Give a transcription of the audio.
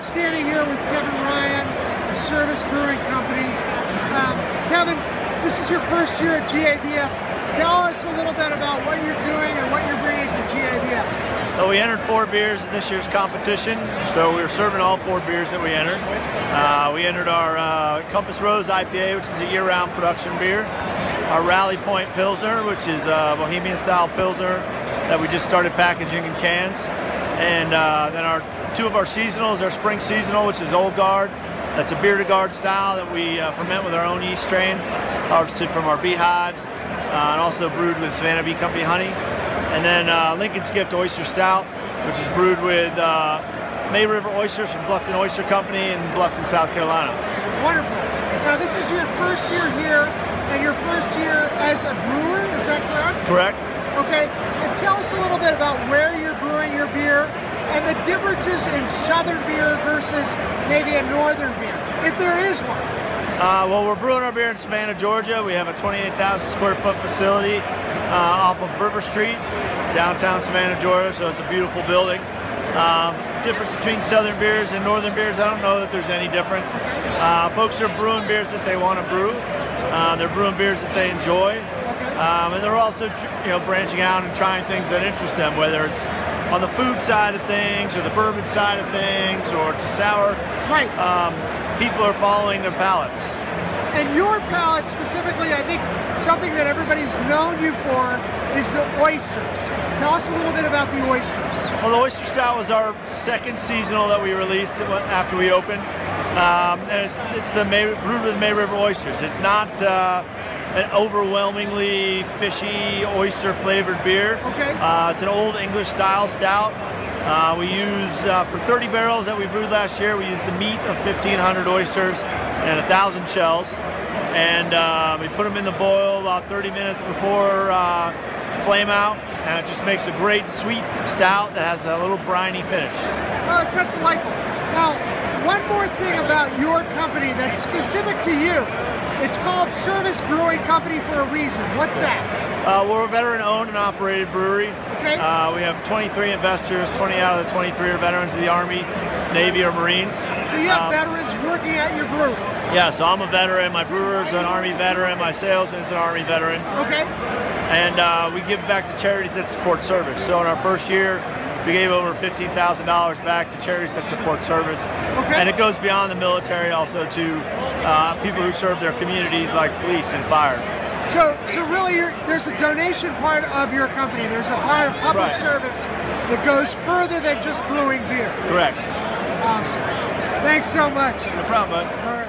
standing here with Kevin Ryan of Service Brewing Company. Kevin, this is your first year at GABF. Tell us a little bit about what you're doing and what you're bringing to GABF. So we entered 4 beers in this year's competition. So we were serving all 4 beers that we entered. We entered our Compass Rose IPA, which is a year-round production beer. Our Rally Point Pilsner, which is a Bohemian-style Pilsner that we just started packaging in cans. And then 2 of our seasonals, our spring seasonal, which is Old Guard. That's a beer to guard style that we ferment with our own yeast strain, harvested from our beehives, and also brewed with Savannah Bee Company honey. And then Lincoln's Gift Oyster Stout, which is brewed with May River oysters from Bluffton Oyster Company in Bluffton, South Carolina. Wonderful. Now this is your first year here and your first year as a brewer, is that correct? Correct. Okay, and tell us a little bit about where you're brewing your beer and the differences in southern beer versus maybe a northern beer, if there is one. Well, we're brewing our beer in Savannah, Georgia. We have a 28,000 square foot facility off of River Street, downtown Savannah, Georgia, so it's a beautiful building. Difference between southern beers and northern beers, I don't know that there's any difference. Folks are brewing beers that they want to brew. They're brewing beers that they enjoy. And they're also branching out and trying things that interest them, whether it's on the food side of things or the bourbon side of things or it's a sour. Right. People are following their palates. And your palate specifically, I think something that everybody's known you for is the oysters. Tell us a little bit about the oysters. Well, the Oyster Stout was our second seasonal that we released after we opened. And it's brewed with May River oysters. It's not an overwhelmingly fishy oyster flavored beer. Okay. It's an old English style stout. We use, for 30 barrels that we brewed last year, we used the meat of 1,500 oysters and 1,000 shells. And we put them in the boil about 30 minutes before flame out. And it just makes a great sweet stout that has a little briny finish. Oh, it sounds delightful. Now, one more thing about your company that's specific to you. It's called Service Brewing Company for a reason. What's that? We're a veteran-owned and operated brewery. Okay. We have 23 investors. 20 out of the 23 are veterans of the Army, Navy, or Marines. So you have veterans working at your brewery? Yeah, so I'm a veteran. My brewer's an Army veteran. My salesman's an Army veteran. Okay. And we give back to charities that support service. So in our first year, we gave over $15,000 back to charities that support service. Okay. And it goes beyond the military also to people who serve their communities like police and fire. So really there's a donation part of your company. There's a part of public service that goes further than just brewing beer. Correct. Awesome. Thanks so much. No problem, bud. All right.